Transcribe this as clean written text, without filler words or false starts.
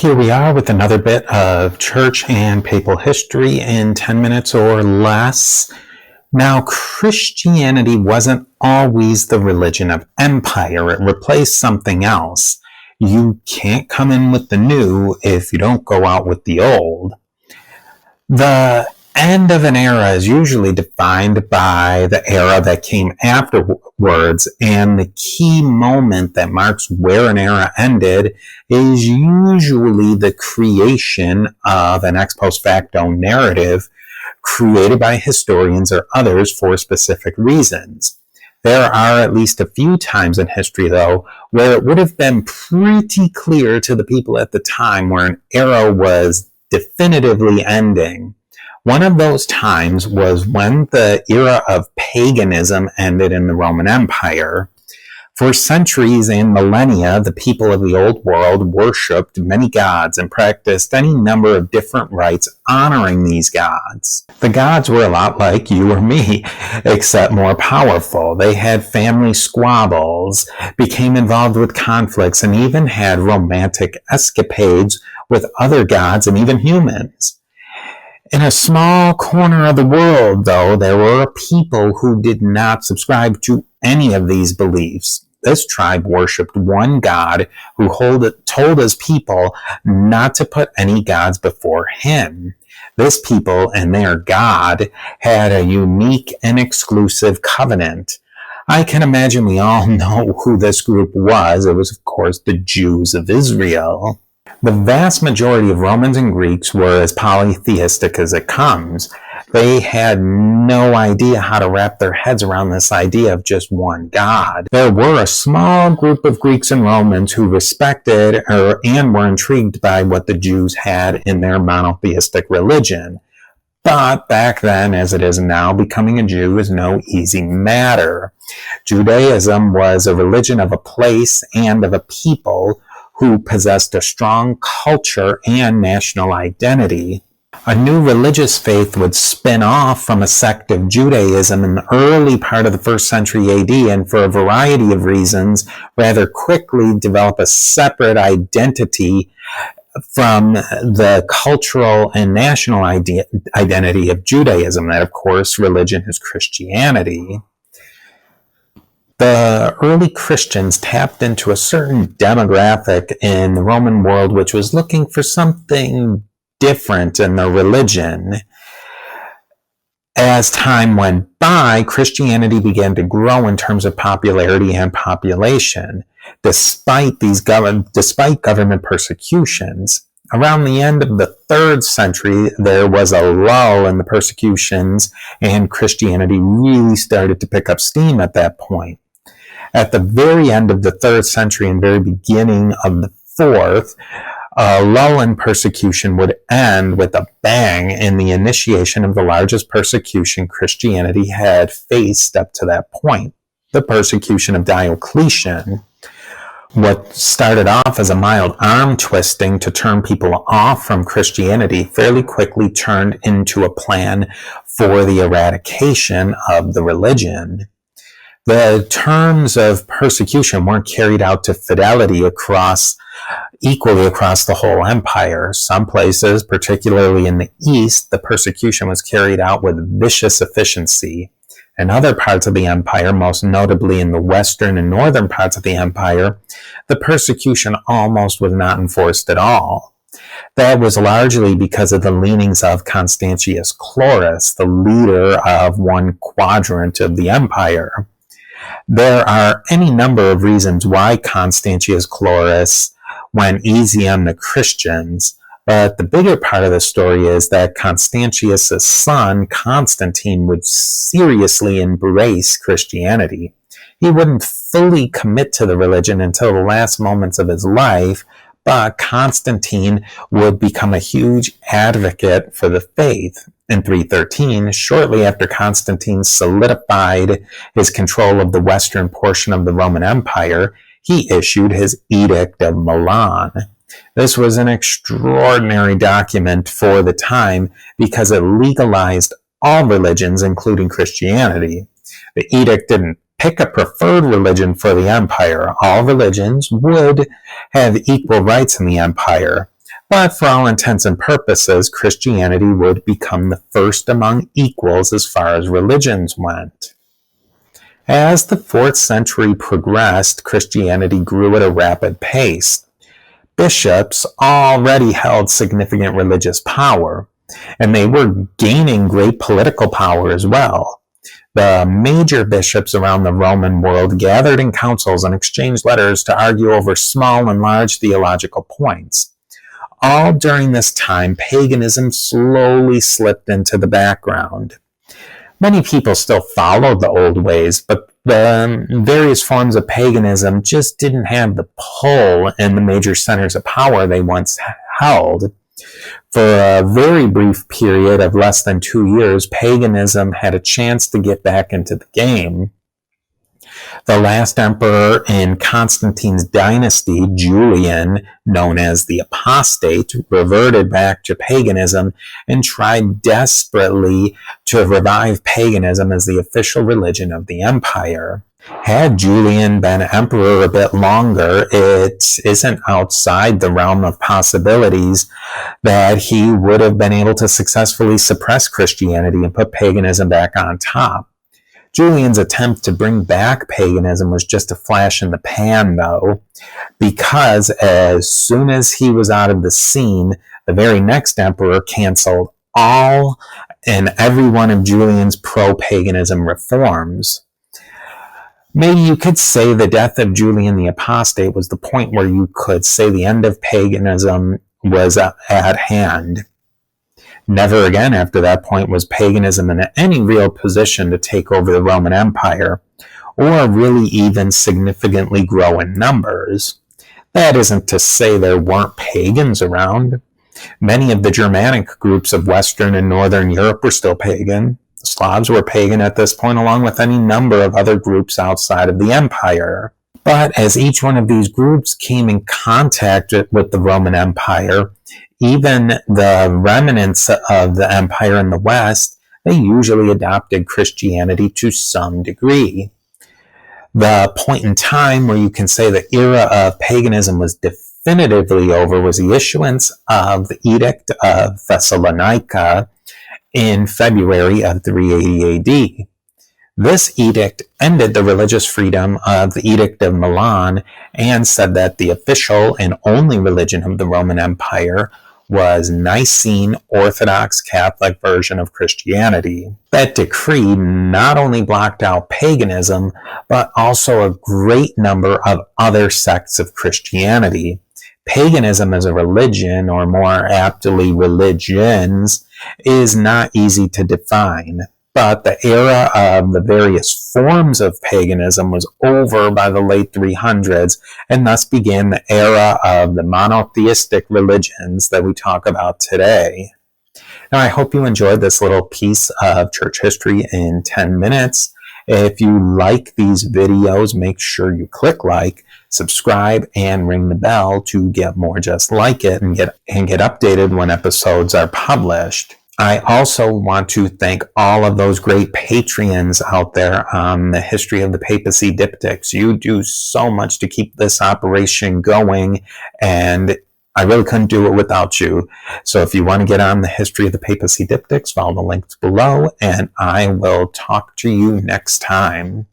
Here we are with another bit of church and papal history in 10 minutes or less. Now, Christianity wasn't always the religion of empire. It replaced something else. You can't come in with the new if you don't go out with the old. The end of an era is usually defined by the era that came afterwards, and the key moment that marks where an era ended is usually the creation of an ex post facto narrative created by historians or others for specific reasons. There are at least a few times in history, though, where it would have been pretty clear to the people at the time where an era was definitively ending. One of those times was when the era of paganism ended in the Roman Empire. For centuries and millennia, the people of the Old World worshipped many gods and practiced any number of different rites honoring these gods. The gods were a lot like you or me, except more powerful. They had family squabbles, became involved with conflicts, and even had romantic escapades with other gods and even humans. In a small corner of the world, though, there were people who did not subscribe to any of these beliefs. This tribe worshipped one god who told his people not to put any gods before him. This people and their god had a unique and exclusive covenant. I can imagine we all know who this group was. It was, of course, the Jews of Israel. The vast majority of Romans and Greeks were as polytheistic as it comes. They had no idea how to wrap their heads around this idea of just one God. There were a small group of Greeks and Romans who respected and were intrigued by what the Jews had in their monotheistic religion. But back then, as it is now, becoming a Jew is no easy matter. Judaism was a religion of a place and of a people who possessed a strong culture and national identity. A new religious faith would spin off from a sect of Judaism in the early part of the 1st century AD, and for a variety of reasons, rather quickly develop a separate identity from the cultural and national identity of Judaism. That, of course, religion is Christianity. The early Christians tapped into a certain demographic in the Roman world which was looking for something different in their religion. As time went by, Christianity began to grow in terms of popularity and population, despite government persecutions. Around the end of the 3rd century, there was a lull in the persecutions, and Christianity really started to pick up steam at that point. At the very end of the 3rd century and very beginning of the 4th, a lull in persecution would end with a bang in the initiation of the largest persecution Christianity had faced up to that point, the persecution of Diocletian. What started off as a mild arm twisting to turn people off from Christianity fairly quickly turned into a plan for the eradication of the religion. The terms of persecution weren't carried out to fidelity equally across the whole empire. Some places, particularly in the east, the persecution was carried out with vicious efficiency. In other parts of the empire, most notably in the western and northern parts of the empire, the persecution almost was not enforced at all. That was largely because of the leanings of Constantius Chlorus, the leader of one quadrant of the empire. There are any number of reasons why Constantius Chlorus went easy on the Christians, but the bigger part of the story is that Constantius' son, Constantine, would seriously embrace Christianity. He wouldn't fully commit to the religion until the last moments of his life, but Constantine would become a huge advocate for the faith. In 313, shortly after Constantine solidified his control of the western portion of the Roman Empire, he issued his Edict of Milan. This was an extraordinary document for the time because it legalized all religions, including Christianity. The edict didn't pick a preferred religion for the empire. All religions would have equal rights in the empire. But for all intents and purposes, Christianity would become the first among equals as far as religions went. As the 4th century progressed, Christianity grew at a rapid pace. Bishops already held significant religious power, and they were gaining great political power as well. The major bishops around the Roman world gathered in councils and exchanged letters to argue over small and large theological points. All during this time, paganism slowly slipped into the background. Many people still followed the old ways, but the various forms of paganism just didn't have the pull in the major centers of power they once held. For a very brief period of less than 2 years, paganism had a chance to get back into the game. The last emperor in Constantine's dynasty, Julian, known as the Apostate, reverted back to paganism and tried desperately to revive paganism as the official religion of the empire. Had Julian been emperor a bit longer, it isn't outside the realm of possibilities that he would have been able to successfully suppress Christianity and put paganism back on top. Julian's attempt to bring back paganism was just a flash in the pan, though, because as soon as he was out of the scene, the very next emperor canceled all and every one of Julian's pro-paganism reforms. Maybe you could say the death of Julian the Apostate was the point where you could say the end of paganism was at hand. Never again after that point was paganism in any real position to take over the Roman Empire, or really even significantly grow in numbers. That isn't to say there weren't pagans around. Many of the Germanic groups of Western and Northern Europe were still pagan. The Slavs were pagan at this point, along with any number of other groups outside of the empire. But as each one of these groups came in contact with the Roman Empire, even the remnants of the empire in the West, they usually adopted Christianity to some degree. The point in time where you can say the era of paganism was definitively over was the issuance of the Edict of Thessalonica in February of 380 AD. This edict ended the religious freedom of the Edict of Milan and said that the official and only religion of the Roman Empire was Nicene Orthodox Catholic version of Christianity. That decree not only blocked out paganism, but also a great number of other sects of Christianity. Paganism as a religion, or more aptly religions, is not easy to define. But the era of the various forms of paganism was over by the late 300s, and thus began the era of the monotheistic religions that we talk about today. Now, I hope you enjoyed this little piece of church history in 10 minutes. If you like these videos, make sure you click like, subscribe, and ring the bell to get more just like it and get updated when episodes are published. I also want to thank all of those great Patreons out there on the History of the Papacy Diptychs. You do so much to keep this operation going, and I really couldn't do it without you. So if you want to get on the History of the Papacy Diptychs, follow the links below, and I will talk to you next time.